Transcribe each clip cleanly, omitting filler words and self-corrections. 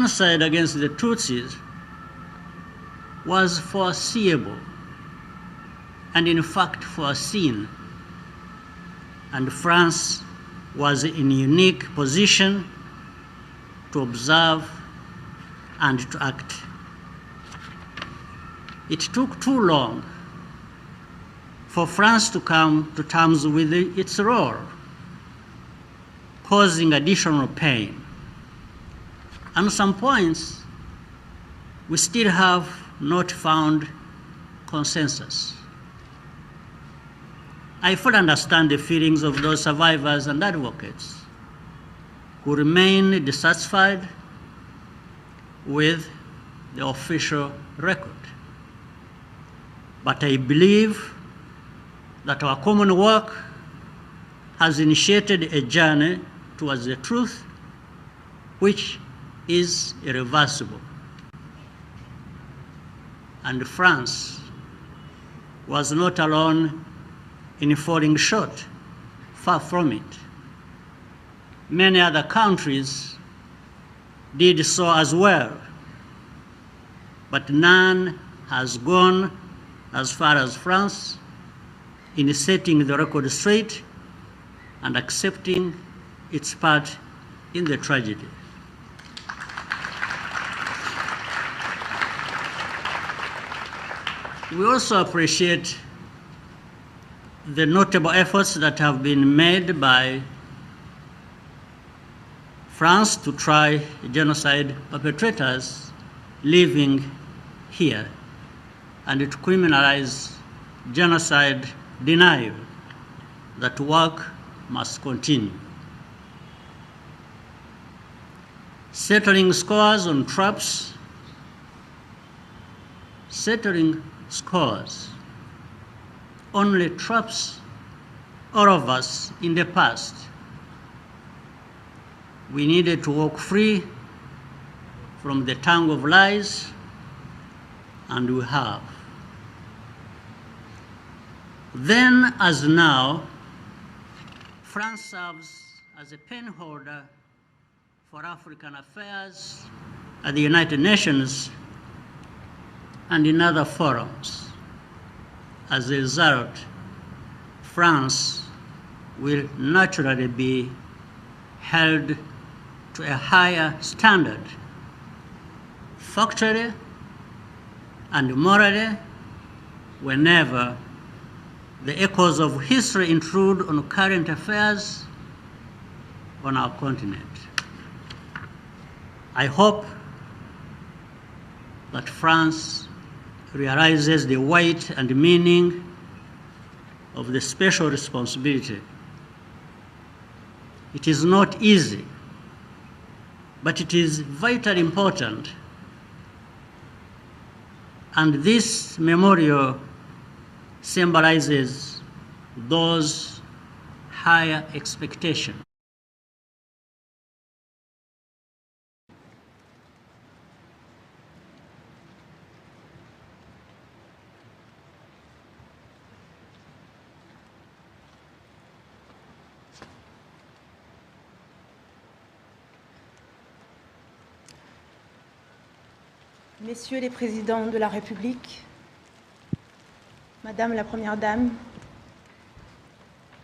genocide against the Tutsis was foreseeable and in fact foreseen, and France was in a unique position to observe and to act. It took too long for France to come to terms with its role, causing additional pain. On some points, we still have not found consensus. I fully understand the feelings of those survivors and advocates who remain dissatisfied with the official record. But I believe that our common work has initiated a journey towards the truth, which is irreversible. And France was not alone in falling short, far from it. Many other countries did so as well, but none has gone as far as France in setting the record straight and accepting its part in the tragedy. We also appreciate the notable efforts that have been made by France to try genocide perpetrators living here and to criminalize genocide denial. That work must continue. Settling scores on traps, settling scores only traps all of us in the past. We needed to walk free from the tongue of lies, and we have. Then, as now, France serves as a pen holder for African affairs at the United Nations and in other forums. As a result, France will naturally be held to a higher standard, factually and morally, whenever the echoes of history intrude on current affairs on our continent. I hope that France realizes the weight and meaning of the special responsibility. It is not easy, but it is vitally important. And this memorial symbolizes those higher expectations. Messieurs les présidents de la République, Madame la Première Dame,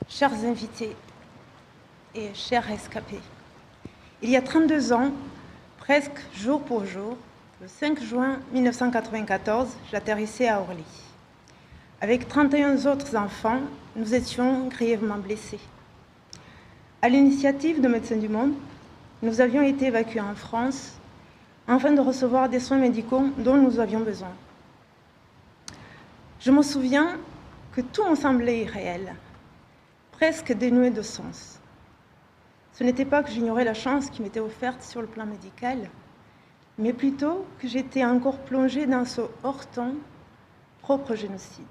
chers invités et chers rescapés, il y a 32 ans, presque jour pour jour, le 5 juin 1994, j'atterrissais à Orly. Avec 31 autres enfants, nous étions grièvement blessés. À l'initiative de Médecins du Monde, nous avions été évacués en France afin de recevoir des soins médicaux dont nous avions besoin. Je me souviens que tout me semblait irréel, presque dénué de sens. Ce n'était pas que j'ignorais la chance qui m'était offerte sur le plan médical, mais plutôt que j'étais encore plongée dans ce hors-temps propre au génocide,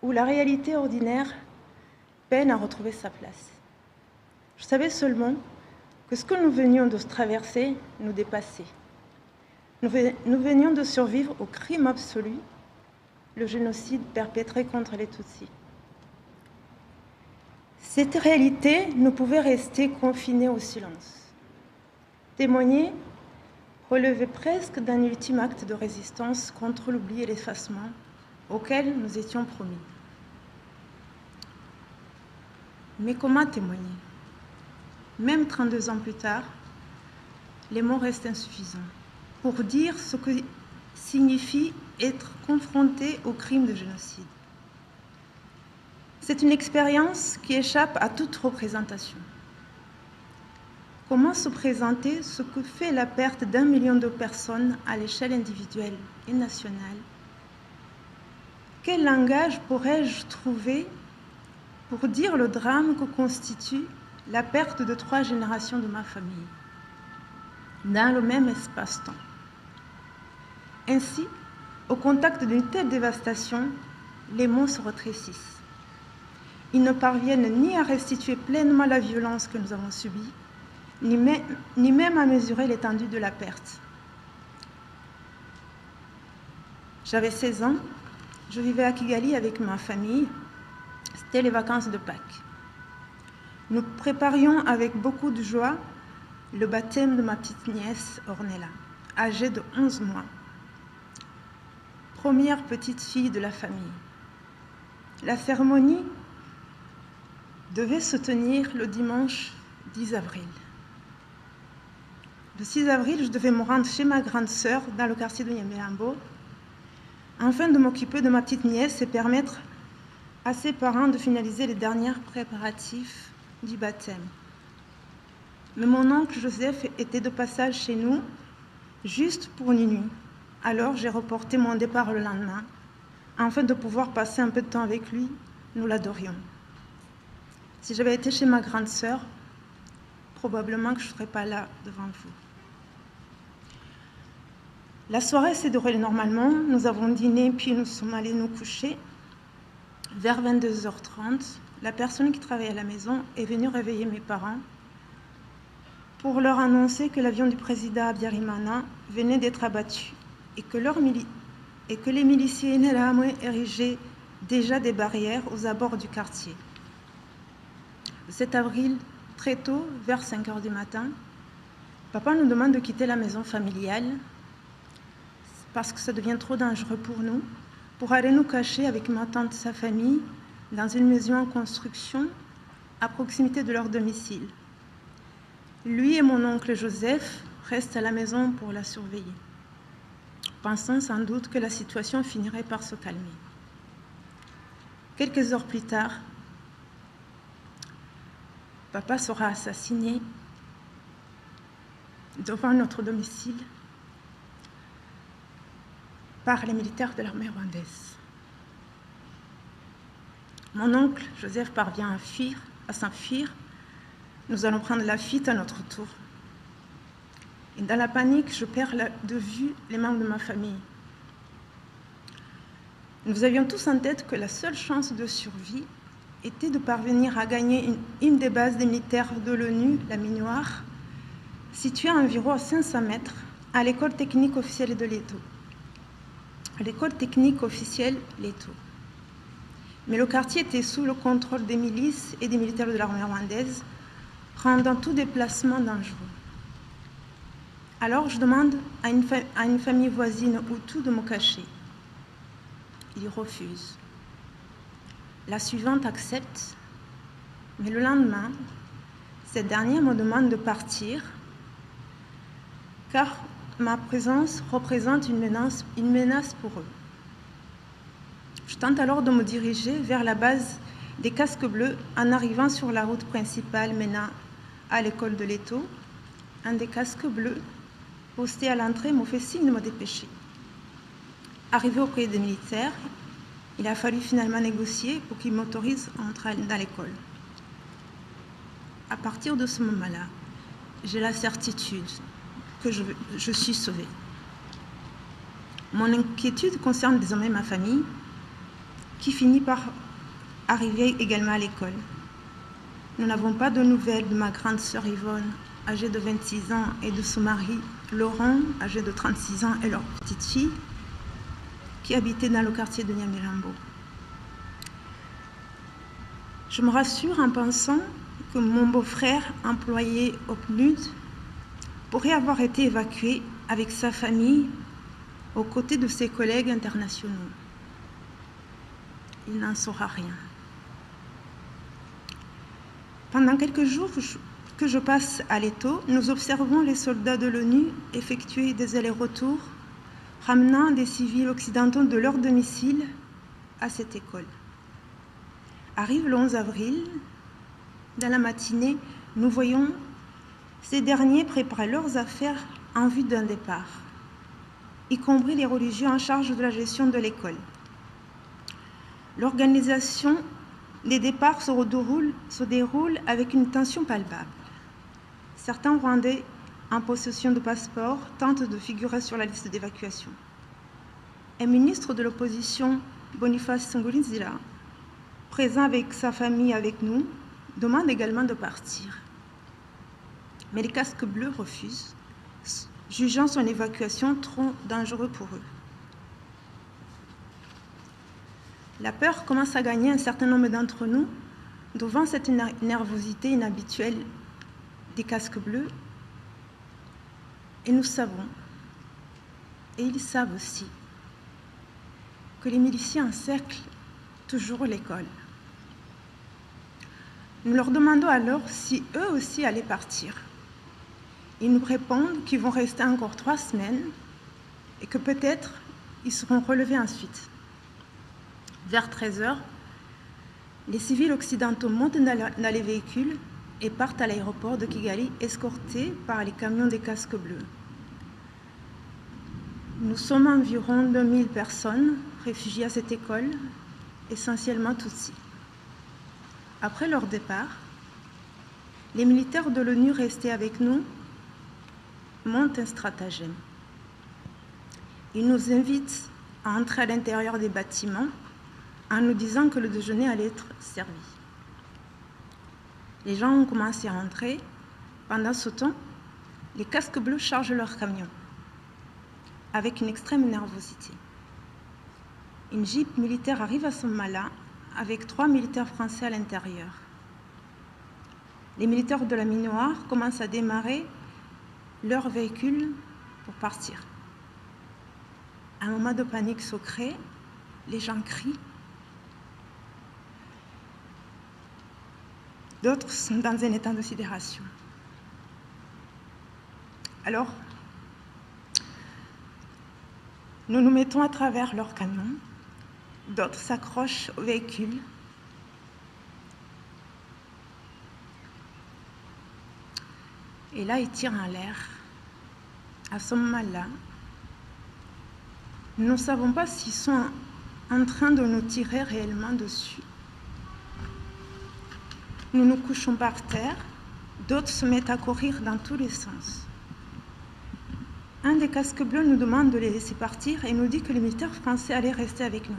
où la réalité ordinaire peine à retrouver sa place. Je savais seulement que ce que nous venions de traverser nous dépassait. Nous venions de survivre au crime absolu, le génocide perpétré contre les Tutsis. Cette réalité ne pouvait rester confinée au silence. Témoigner relevait presque d'un ultime acte de résistance contre l'oubli et l'effacement auquel nous étions promis. Mais comment témoigner? Même 32 ans plus tard, les mots restent insuffisants pour dire ce que signifie être confronté au crime de génocide. C'est une expérience qui échappe à toute représentation. Comment se présenter ce que fait la perte d'1 million de personnes à l'échelle individuelle et nationale? Quel langage pourrais-je trouver pour dire le drame que constitue la perte de 3 générations de ma famille dans le même espace-temps? Ainsi, au contact d'une telle dévastation, les mots se rétrécissent. Ils ne parviennent ni à restituer pleinement la violence que nous avons subie, ni même à mesurer l'étendue de la perte. J'avais 16 ans, je vivais à Kigali avec ma famille, c'était les vacances de Pâques. Nous préparions avec beaucoup de joie le baptême de ma petite nièce Ornella, âgée de 11 mois, première petite fille de la famille. La cérémonie devait se tenir le dimanche 10 avril. Le 6 avril, je devais me rendre chez ma grande sœur dans le quartier de Nyamirambo afin de m'occuper de ma petite nièce et permettre à ses parents de finaliser les derniers préparatifs du baptême. Mais mon oncle Joseph était de passage chez nous juste pour une nuit. Alors j'ai reporté mon départ le lendemain afin de pouvoir passer un peu de temps avec lui. Nous l'adorions. Si j'avais été chez ma grande sœur, probablement que je ne serais pas là devant vous. La soirée s'est déroulée normalement. Nous avons dîné, puis nous sommes allés nous coucher. Vers 22h30, la personne qui travaillait à la maison est venue réveiller mes parents pour leur annoncer que l'avion du président Habyarimana venait d'être abattu et que les miliciens Interahamwe érigeaient déjà des barrières aux abords du quartier. Le 7 avril, très tôt, vers 5h du matin, papa nous demande de quitter la maison familiale parce que ça devient trop dangereux pour nous, pour aller nous cacher avec ma tante et sa famille dans une maison en construction à proximité de leur domicile. Lui et mon oncle Joseph restent à la maison pour la surveiller, pensant sans doute que la situation finirait par se calmer. Quelques heures plus tard, papa sera assassiné devant notre domicile par les militaires de l'armée rwandaise. Mon oncle Joseph parvient à s'enfuir. Nous allons prendre la fuite à notre tour. Et dans la panique, je perds de vue les membres de ma famille. Nous avions tous en tête que la seule chance de survie était de parvenir à gagner une des bases des militaires de l'ONU, la Minoire, située à environ 500 mètres, à l'école technique officielle de Leto. L'école technique officielle Leto. Mais le quartier était sous le contrôle des milices et des militaires de l'armée rwandaise, rendant tout déplacement dangereux. Alors je demande à une famille voisine Hutu de me cacher. Il refuse. La suivante accepte, mais le lendemain, cette dernière me demande de partir car ma présence représente une menace pour eux. Je tente alors de me diriger vers la base des casques bleus en arrivant sur la route principale menant à l'école de Leto. Un des casques bleus posté à l'entrée me fait signe de me dépêcher. Arrivé auprès des militaires, il a fallu finalement négocier pour qu'ils m'autorisent à entrer dans l'école. À partir de ce moment-là, j'ai la certitude que je suis sauvée. Mon inquiétude concerne désormais ma famille, qui finit par arriver également à l'école. Nous n'avons pas de nouvelles de ma grande sœur Yvonne, âgée de 26 ans, et de son mari Laurent, âgé de 36 ans, et leur petite fille, qui habitait dans le quartier de Nyamirambo. Je me rassure en pensant que mon beau-frère, employé au PNUD, pourrait avoir été évacué avec sa famille, aux côtés de ses collègues internationaux. Il n'en saura rien. Pendant quelques jours que je passe à Leto, nous observons les soldats de l'ONU effectuer des allers-retours, ramenant des civils occidentaux de leur domicile à cette école. Arrive le 11 avril, dans la matinée, nous voyons ces derniers préparer leurs affaires en vue d'un départ, y compris les religieux en charge de la gestion de l'école. L'organisation des départs se déroule avec une tension palpable. Certains Rwandais en possession de passeports tentent de figurer sur la liste d'évacuation. Un ministre de l'opposition, Boniface Nkulinzira, présent avec sa famille avec nous, demande également de partir. Mais les casques bleus refusent, jugeant son évacuation trop dangereuse pour eux. La peur commence à gagner un certain nombre d'entre nous devant cette nervosité inhabituelle des casques bleus. Et nous savons, et ils savent aussi, que les miliciens encerclent toujours l'école. Nous leur demandons alors si eux aussi allaient partir. Ils nous répondent qu'ils vont rester encore 3 semaines et que peut-être ils seront relevés ensuite. Vers 13h, les civils occidentaux montent dans les véhicules et partent à l'aéroport de Kigali, escortés par les camions des casques bleus. Nous sommes environ 2000 personnes réfugiées à cette école, essentiellement Tutsis. Après leur départ, les militaires de l'ONU restés avec nous montent un stratagème. Ils nous invitent à entrer à l'intérieur des bâtiments en nous disant que le déjeuner allait être servi. Les gens ont commencé à entrer. Pendant ce temps, les casques bleus chargent leurs camions avec une extrême nervosité. Une jeep militaire arrive à Somala avec 3 militaires français à l'intérieur. Les militaires de la Minoire commencent à démarrer leur véhicule pour partir. Un moment de panique se crée, les gens crient. D'autres sont dans un état de sidération. Alors, nous nous mettons à travers leurs camions, d'autres s'accrochent au véhicule. Et là, ils tirent en l'air. À ce moment-là, nous ne savons pas s'ils sont en train de nous tirer réellement dessus. Nous nous couchons par terre, d'autres se mettent à courir dans tous les sens. Un des casques bleus nous demande de les laisser partir et nous dit que les militaires français allaient rester avec nous.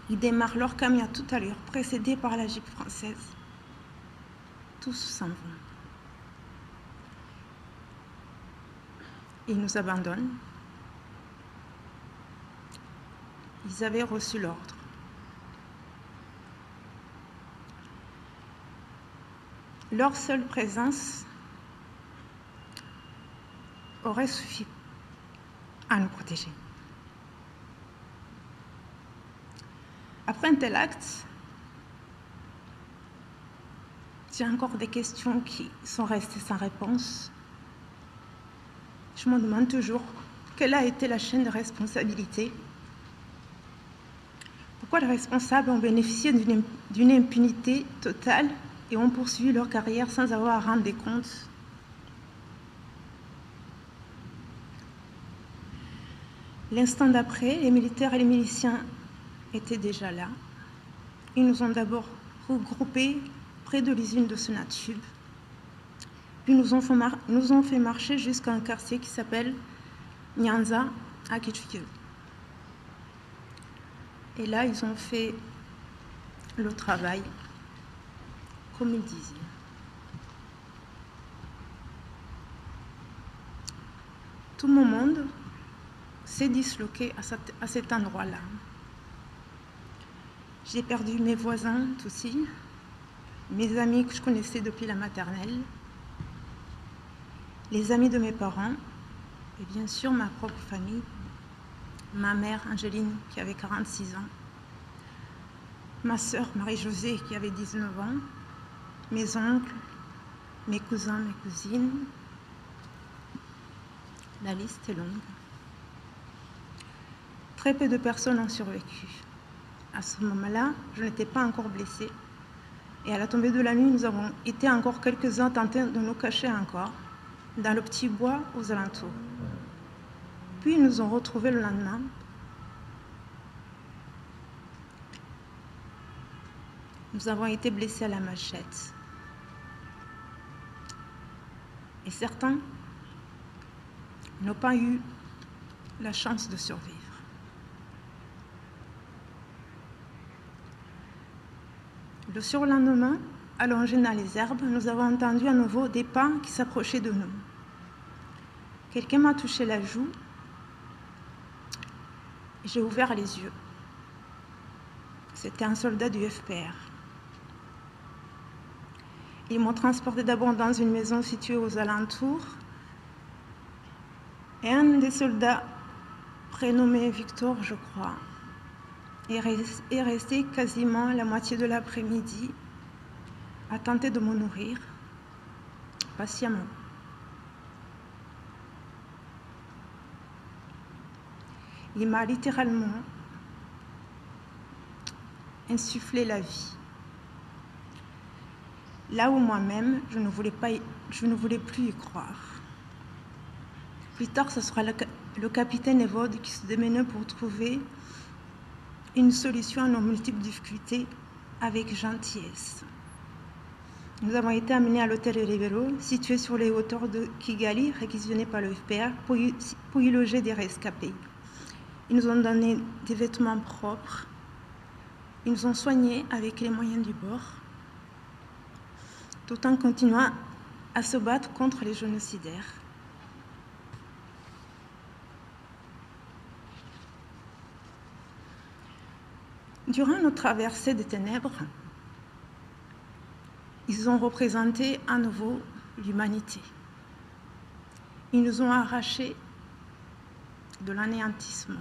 Ils démarrent leur camion tout à l'heure, précédés par la jeep française. Tous s'en vont. Ils nous abandonnent. Ils avaient reçu l'ordre. Leur seule présence aurait suffi à nous protéger. Après un tel acte, j'ai encore des questions qui sont restées sans réponse. Je me demande toujours quelle a été la chaîne de responsabilité. Pourquoi les responsables ont bénéficié d'une impunité totale et ont poursuivi leur carrière sans avoir à rendre des comptes? L'instant d'après, les militaires et les miliciens étaient déjà là. Ils nous ont d'abord regroupés près de l'usine de Sonatube. Puis nous ont fait marcher jusqu'à un quartier qui s'appelle Nyanza à Kitchukiro. Et là, ils ont fait le travail comme ils disaient. Tout mon monde s'est disloqué à cet endroit-là. J'ai perdu mes voisins aussi, mes amis que je connaissais depuis la maternelle, les amis de mes parents, et bien sûr ma propre famille, ma mère Angéline qui avait 46 ans, ma sœur Marie-Josée qui avait 19 ans, mes oncles, mes cousins, mes cousines. La liste est longue. Très peu de personnes ont survécu. À ce moment-là, je n'étais pas encore blessée. Et à la tombée de la nuit, nous avons été encore quelques-uns tentés de nous cacher encore dans le petit bois aux alentours. Puis ils nous ont retrouvés le lendemain. Nous avons été blessés à la machette. Et certains n'ont pas eu la chance de survivre. Le surlendemain, allongés dans les herbes, nous avons entendu à nouveau des pas qui s'approchaient de nous. Quelqu'un m'a touché la joue et j'ai ouvert les yeux. C'était un soldat du FPR. Ils m'ont transporté d'abord dans une maison située aux alentours. Et un des soldats, prénommé Victor, je crois, est resté quasiment la moitié de l'après-midi à tenter de me nourrir patiemment. Il m'a littéralement insufflé la vie. Là où moi-même, je ne voulais plus y croire. Plus tard, ce sera le capitaine Evode qui se démenait pour trouver une solution à nos multiples difficultés avec gentillesse. Nous avons été amenés à l'hôtel Rivero, situé sur les hauteurs de Kigali, réquisitionné par le FPR, pour y loger des rescapés. Ils nous ont donné des vêtements propres. Ils nous ont soignés avec les moyens du bord, tout en continuant à se battre contre les génocidaires. Durant nos traversées des ténèbres, ils ont représenté à nouveau l'humanité. Ils nous ont arrachés de l'anéantissement.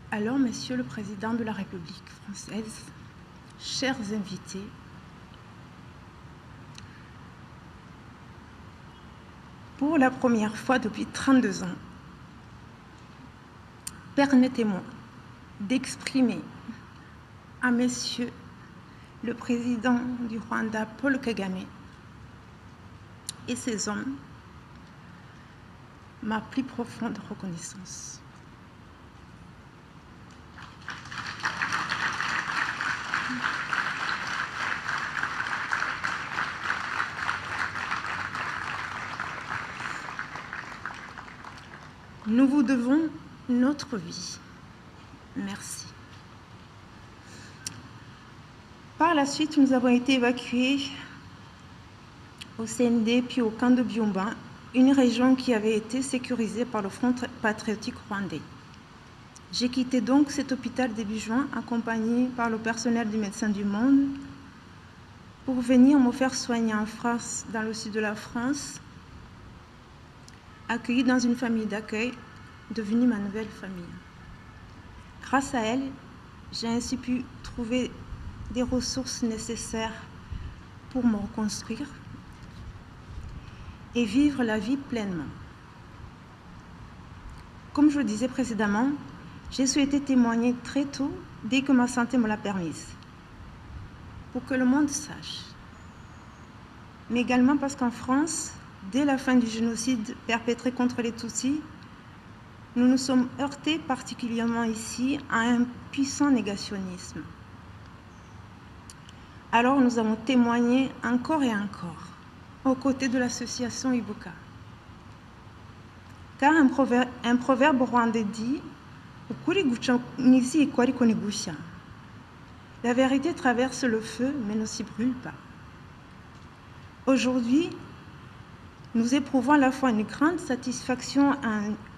Alors, Monsieur le Président de la République française, chers invités, pour la première fois depuis 32 ans, permettez-moi d'exprimer à Monsieur le Président du Rwanda, Paul Kagame, et ses hommes, ma plus profonde reconnaissance. Nous vous devons notre vie. Merci. Par la suite, nous avons été évacués au CND puis au camp de Byumba, une région qui avait été sécurisée par le Front patriotique rwandais. J'ai quitté donc cet hôpital début juin, accompagné par le personnel du Médecins du Monde, pour venir me faire soigner en France, dans le sud de la France, accueillie dans une famille d'accueil, devenue ma nouvelle famille. Grâce à elle, j'ai ainsi pu trouver des ressources nécessaires pour me reconstruire et vivre la vie pleinement. Comme je le disais précédemment, j'ai souhaité témoigner très tôt, dès que ma santé me l'a permise, pour que le monde sache. Mais également parce qu'en France, dès la fin du génocide perpétré contre les Tutsis, nous nous sommes heurtés particulièrement ici à un puissant négationnisme. Alors nous avons témoigné encore et encore aux côtés de l'association Ibuka. Car un proverbe rwandais dit « Ukuri guca mw'isi ariko ntigushya ». La vérité traverse le feu mais ne s'y brûle pas. Aujourd'hui, nous éprouvons à la fois une grande satisfaction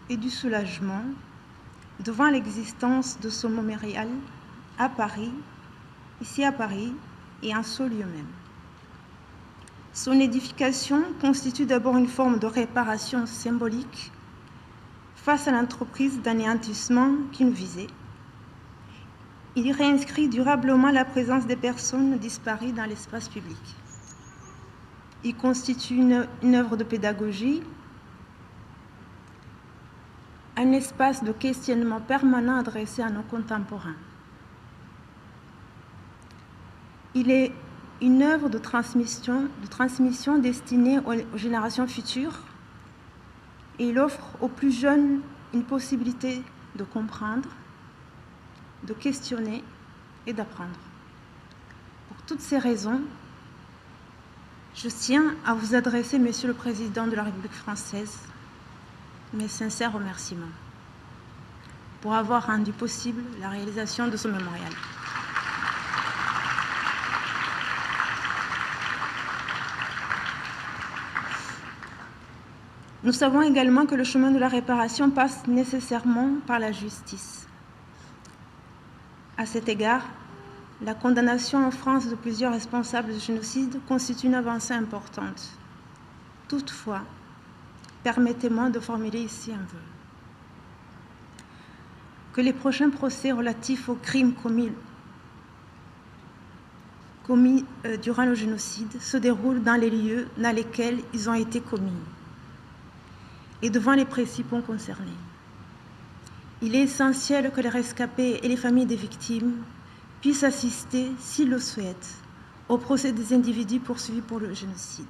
et du soulagement devant l'existence de ce mémorial à Paris, ici à Paris, et en ce lieu même. Son édification constitue d'abord une forme de réparation symbolique face à l'entreprise d'anéantissement qui nous visait. Il réinscrit durablement la présence des personnes disparues dans l'espace public. Il constitue une œuvre de pédagogie, un espace de questionnement permanent adressé à nos contemporains. Il est une œuvre de transmission destinée aux générations futures et il offre aux plus jeunes une possibilité de comprendre, de questionner et d'apprendre. Pour toutes ces raisons, je tiens à vous adresser, Monsieur le Président de la République française, mes sincères remerciements pour avoir rendu possible la réalisation de ce mémorial. Nous savons également que le chemin de la réparation passe nécessairement par la justice. À cet égard, la condamnation en France de plusieurs responsables de génocide constitue une avancée importante. Toutefois, permettez-moi de formuler ici un vœu. Que les prochains procès relatifs aux crimes commis durant le génocide se déroulent dans les lieux dans lesquels ils ont été commis et devant les principaux concernés. Il est essentiel que les rescapés et les familles des victimes puissent assister, s'ils le souhaitent, au procès des individus poursuivis pour le génocide.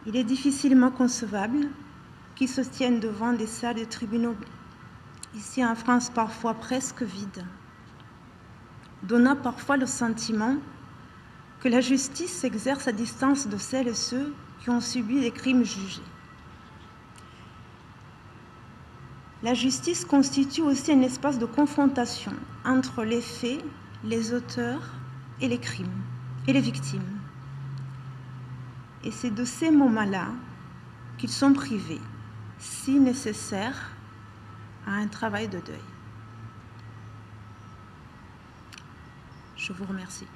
Il est difficilement concevable qu'ils se tiennent devant des salles de tribunaux, ici en France parfois presque vides, donnant parfois le sentiment que la justice s'exerce à distance de celles et ceux qui ont subi des crimes jugés. La justice constitue aussi un espace de confrontation entre les faits, les auteurs et les crimes, et les victimes. Et c'est de ces moments-là qu'ils sont privés, si nécessaire, à un travail de deuil. Je vous remercie.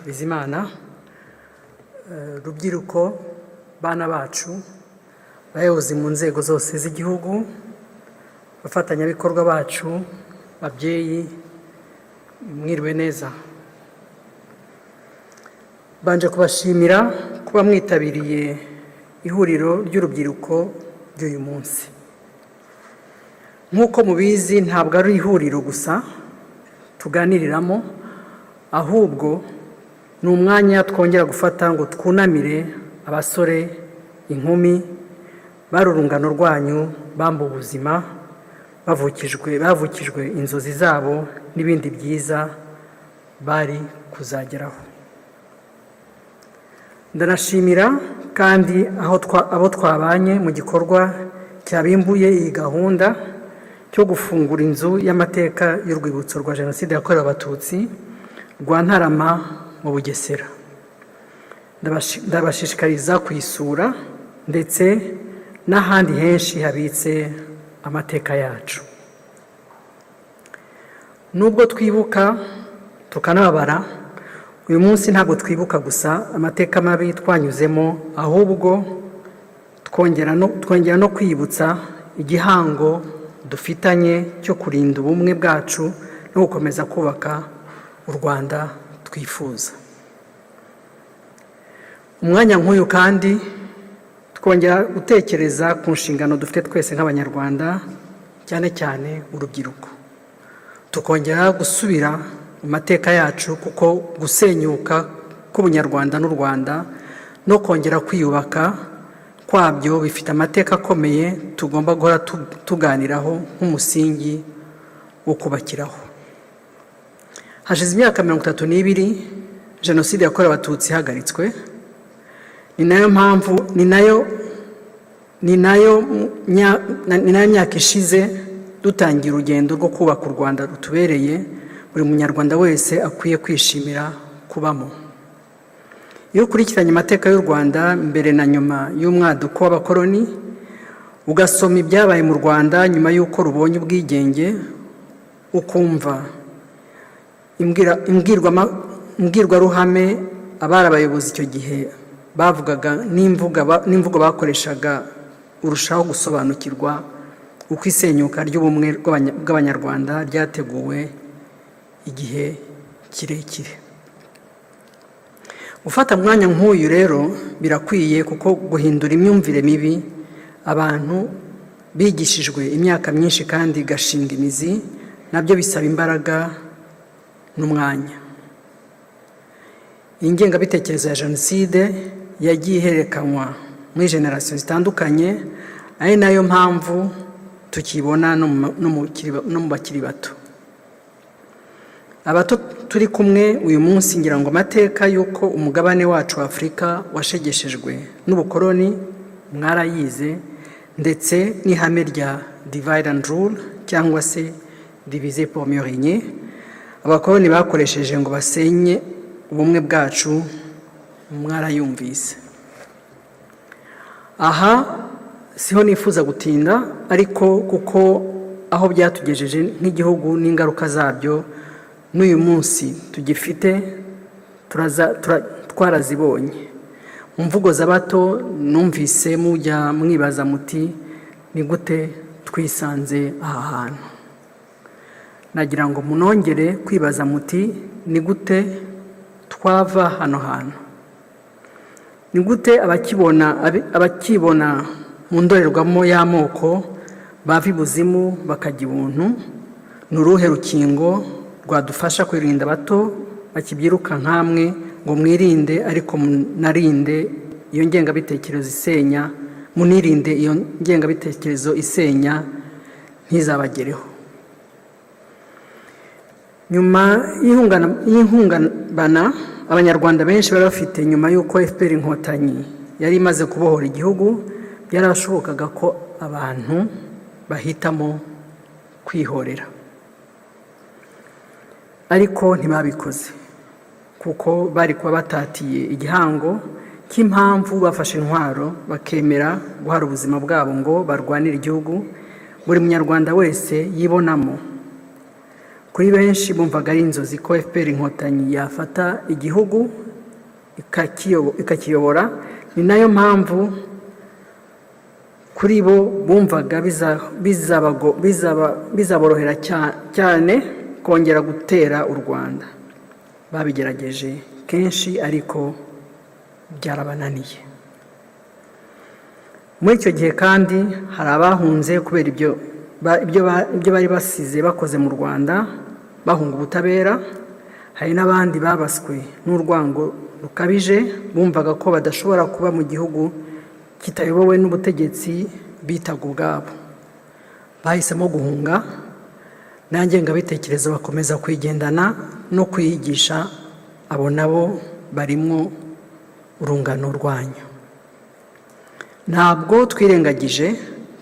Bizimana, rubyiruko, bana bacu, bayobozi mu nzego zose z'igihugu, bafatanyabikorwa bacu, babyeyi, mwiriwe neza. Banje kubashimira kuba mwitabiriye ihuriro ry'urubyiruko ry'uyu munsi. Nk'uko mubizi, ntabwo ari ihuriro gusa tuganiriramo, ahubwo ni umwanya twongera gufata ngo twunamire abasore, inkumi, bari urungano rwanyu, bambuwe ubuzima, bavukijwe inzozi zabo n'ibindi byiza bari kuzageraho. Ndanashimira kandi abo twabanye mu gikorwa cyabimbuye iyi gahunda cyo gufungura inzu y'amateka y'urwibutso rwa Jenoside yakorewe Abatutsi rwa Ntarama mu Bugesera. Ndabashishikariza kuyisura ndetse n'ahandi henshi habitse amateka yacu. Nubwo twibuka tukanababara, uyu munsi ntabwo twibuka gusa amateka mabi twanyuzemo, ahubwo twongera no kwibutsa igihango dufitanye cyo kurinda ubumwe bwacu no gukomeza kubaka u Rwanda twifuza. Umwanya nk'uyu kandi twongera gutekereza ku nshingano dufite twese nk'Abanyarwanda, cyane cyane urubyiruko. Tukongera gusubira mu mateka yacu, kuko gusenyuka k'Ubunyarwanda n'u Rwanda no kongera kwiyubaka kwabyo bifite amateka akomeye tugomba guhora tuganiraho nk'umusingi wo kubakiraho. Hashize imyaka 32 Jenoside yakorewe Abatutsi ihagaritswe. Ni nayo mpamvu ni nayo myaka ishize dutangira urugendo rwo kubaka u Rwanda rutubereye buri munyarwanda wese akwiye kwishimira kubamo. Iyo ukurikiranye amateka y'u Rwanda mbere na nyuma y'umwaduko w'abakoloni, ugasoma ibyabaye mu Rwanda nyuma y'uko rubonye ubwigenge, ukumva imbwirwaruhame abari abayobozi icyo gihe bavugaga n'imvugo bakoreshaga urushaho gusobanukirwa uko isenyuka ry'ubumwe bw'abanyarwanda ryateguwe igihe kirekire. Gufata umwanya nk'uyu rero birakwiye, kuko guhindura imyumvire mibi abantu bigishijwe imyaka myinshi kandi gashinga imizi nabyo bisaba imbaraga n'umwanya. Ingengabitekerezo ya jenoside yagiye ihererekanywa muri generasiyo zitandukanye, ari nayo mpamvu tukibona no mu bakiri bato. Abato turi kumwe uyu munsi, ngira ngo amateka y'uko umugabane wacu wa Afurika washegeshejwe n'ubukoloni mwarayize, ndetse n'ihame rya divide and rule cyangwa se diviser pour mieux régner abakoloni bakoresheje ngo basenye ubumwe bwacu mwarayumvise. Aha siho nifuza gutinda, ariko kuko aho byatugejeje nk'igihugu n'ingaruka zabyo n'uyu munsi tugifite twarazibonye. Mu mvugo z'abato numvise mujya mwibaza muti ni gute twisanze aha hantu. Nagira ngo munongere kwibaza muti ni gute twava hano hantu. Ni gute abakibona mu ndorerwamo y'amoko bava ibuzimu bakajya ibuntu. Ni uruhe rukingo rwadufasha kwirinda abato bakibyiruka nkamwe ngo mwirinde, ariko munirinde iyo ngengabitekerezo isenya ntizabagereho. Nyuma y'ihungabana abanyarwanda benshi bari bafite nyuma y'uko FPR Inkotanyi yari imaze kubohora igihugu, byarashobokaga ko abantu bahitamo kwihorera, ariko ntibabikoze, kuko bari kuba batatiye igihango cy'impamvu bafashe intwaro bakemera guhara ubuzima bwabo ngo barwanire igihugu buri munyarwanda wese yibonamo. Kuri benshi bumvaga ari inzozi ko FPR Inkotanyi yafata igihugu ikakiyobora. Ni nayo mpamvu kuri bo bumvaga bizaborohera cyane kongera gutera u Rwanda. Babigerageje kenshi ariko byarabananiye. Muri icyo gihe kandi hari abahunze kubera ibyo bari basize bakoze mu Rwanda bahunga ubutabera. Hari n'abandi babaswe n'urwango rukabije, bumvaga ko badashobora kuba mu gihugu kitayobowe n'ubutegetsi bitaga ubwabo. Bahisemo guhunga, n'ingengabitekerezo bakomeza kwigendana no kwiyigisha. Abo nabo barimo urungano rwanyu. Ntabwo twirengagije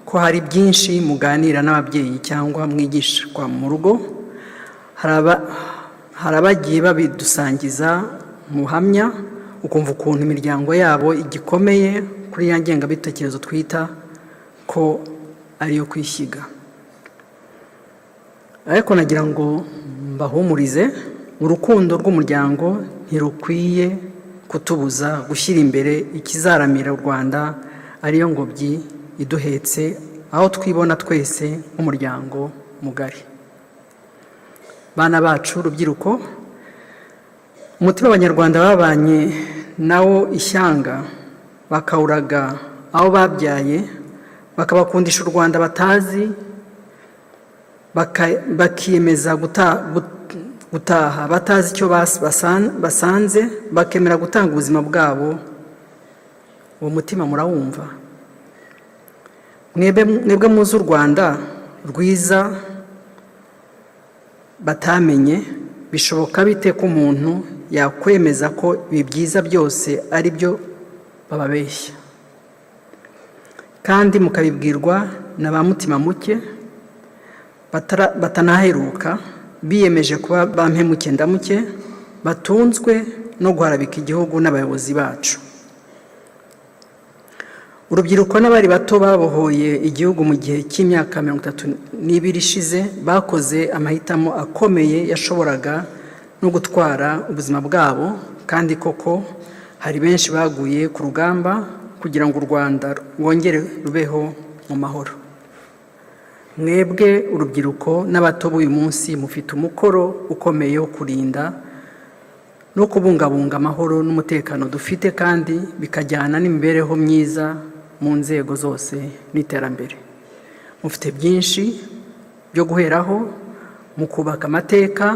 ko hari byinshi muganira n'ababyeyi cyangwa mwigishwa mu rugo. Hari abagiye babidusangiza mu buhamya, ukumva ukuntu imiryango yabo igikomeye kuri ya ngengabitekerezo twita ko ariyo kwishyiga. Ariko nagira ngo mbahumurize, urukundo rw'umuryango ntirukwiye kutubuza gushyira imbere ikizaramira u Rwanda, ariyo ngobyi iduhetse, aho twibona twese nk'umuryango mugari. Bana bacu urubyiruko, umutima w'abanyarwanda babanye nawo ishyanga, bakawuraga aho babyaye, bakabakundisha u Rwanda batazi, bakiyemeza gutaha batazi icyo basanze, bakemera gutanga ubuzima bwabo. Uwo mutima murawumva? Mwebwe muzi u Rwanda rwiza batamenye, bishoboka bite ko umuntu yakwemeza ko ibi byiza byose ari byo bababeshya, kandi mukabibwirwa na ba mutima muke batanaheruka, biyemeje kuba bampemuke ndamuke, batunzwe no guharabika igihugu n'abayobozi bacu. urubyiruko n'abari bato babohoye igihugu mu gihe cy'imyaka 32 ishize bakoze amahitamo akomeye yashoboraga no gutwara ubuzima bwabo, kandi koko hari benshi baguye ku rugamba kugira ngo u Rwanda rwongere rubeho mu mahoro. Mwebwe urubyiruko n'abato b'uyu munsi mufite umukoro ukomeye wo kurinda no kubungabunga amahoro n'umutekano dufite, kandi bikajyana n'imibereho myiza mu nzego zose n'iterambere. Mufite byinshi byo guheraho mu kubaka amateka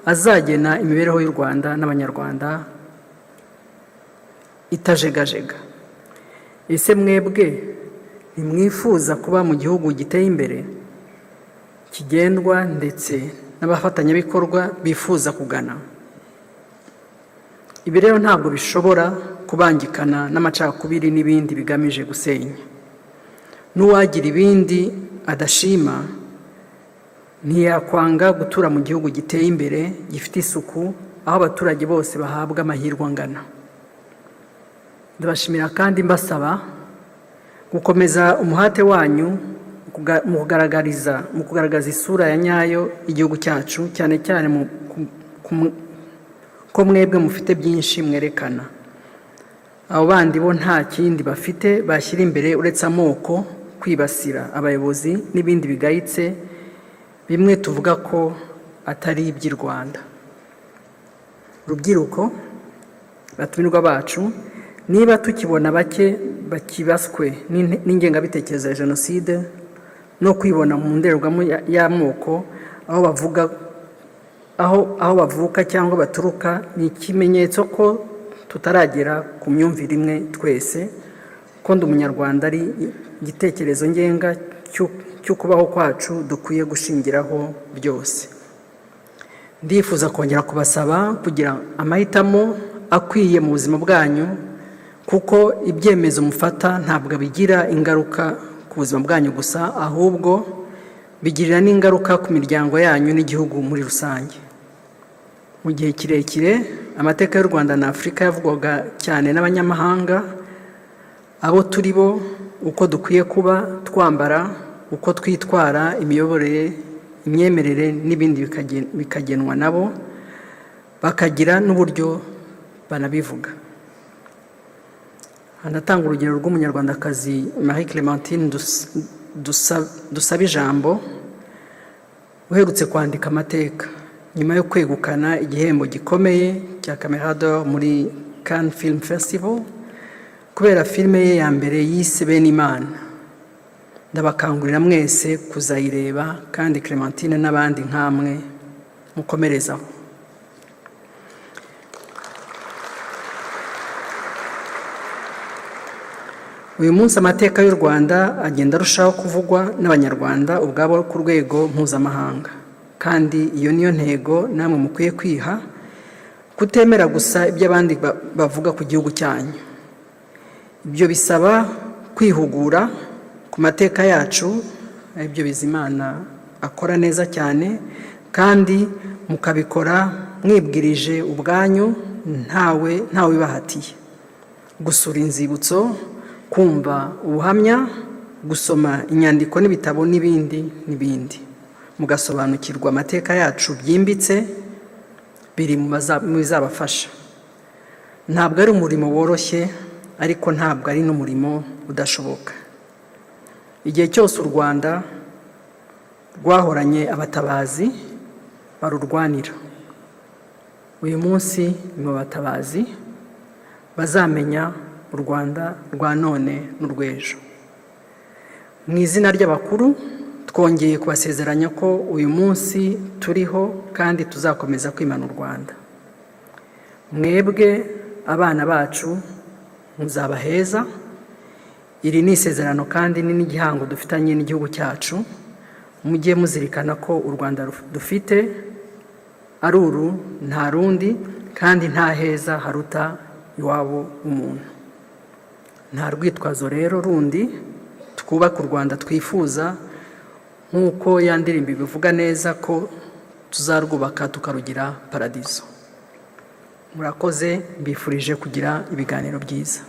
azagena imibereho y'u Rwanda n'abanyarwanda itajegajega. Ese mwebwe ntimwifuza kuba mu gihugu giteye imbere, kigendwa ndetse n'abafatanyabikorwa bifuza kugana? Ibi rero ntabwo bishobora kubangikana n'amacakubiri n'ibindi bigamije gusenya. N'uwagira ibindi adashima ntiyakwanga gutura mu gihugu giteye imbere, gifite isuku, aho abaturage bose bahabwa amahirwe angana. Ndabashimira kandi mbasaba gukomeza umuhate wanyu mu kugaragaza isura ya nyayo igihugu cyacu, cyane cyane ko mwebwe mufite byinshi mwerekana. Abo bandi bo nta kindi bafite bashyira imbere uretse amoko, kwibasira abayobozi n'ibindi bigayitse bimwe tuvuga ko atari iby'i Rwanda. Urubyiruko, batumirwa bacu, niba tukibona bake bakibaswe n'ingengabitekerezo ya Jenoside no kwibona mu ndorerwamo y'amoko aho bavuka cyangwa baturuka, ni ikimenyetso ko tutaragera ku myumvire imwe twese, ko ndi umunyarwanda ari igitekerezo ngenga cyo kubaho kwacu dukwiye gushingiraho byose. Ndifuza kongera kubasaba kugira amahitamo akwiye mu buzima bwanyu, kuko ibyemezo mufata ntabwo bigira ingaruka ku buzima bwanyu gusa, ahubwo bigirira n'ingaruka ku miryango yanyu n'igihugu muri rusange. Mu gihe kirekire amateka y'u Rwanda na Afurika yavugwaga cyane n'abanyamahanga, abo turi bo, uko dukwiye kuba twambara, uko twitwara, imiyoborere, imyemerere n'ibindi bikagenwa nabo, bakagira n'uburyo banabivuga. Hanatanga urugero rw'umunyarwandakazi Marie Clémentine Dusabijambo uherutse kwandika amateka nyuma yo kwegukana igihembo gikomeye cya Camera d'Or muri Cannes Film Festival kubera filime ye ya mbere yise Benimana. Ndabakangurira mwese kuzayireba, kandi Clémentine n'abandi nkamwe mukomerezaho. Uyu munsi amateka y'u Rwanda agenda arushaho kuvugwa n'abanyarwanda ubwabo ku rwego mpuzamahanga, kandi iyo niyo ntego namwe mukwiye kwiha, kutemera gusa ibyo abandi bavuga ku gihugu cyanyu. Ibyo bisaba kwihugura ku mateka yacu, ibyo Bizimana akora neza cyane, kandi mukabikora mwibwirije ubwanyu, ntawe bahatiye. Gusura inzibutso, kumva ubuhamya, gusoma inyandiko n'ibitabo n'ibindi, mugasobanukirwa amateka yacu byimbitse, biri mu bizabafasha. Ntabwo ari umurimo woroshye, ariko ntabwo ari n'umurimo udashoboka. Igihe cyose u Rwanda rwahoranye abatabazi barurwanira. Uyu munsi ni mu batabazi bazamenya u Rwanda rwa none n'urw'ejo. Mu izina ry'abakuru twongeye kubasezeranya ko uyu munsi turiho kandi tuzakomeza kwimana u Rwanda. Mwebwe abana bacu muzaba heza. Iri ni isezerano kandi ni n'igihango dufitanye n'igihugu cyacu. Mujye muzirikana ko u Rwanda dufite ari uru nta rundi, kandi nta heza haruta iwabo w'umuntu. Nta rwitwazo rero rundi twubaka u Rwanda twifuza, nk'uko ya ndirimbo bivuga neza ko tuzarwubaka tukarugira paradizo. Murakoze, mbifurije kugira ibiganiro byiza.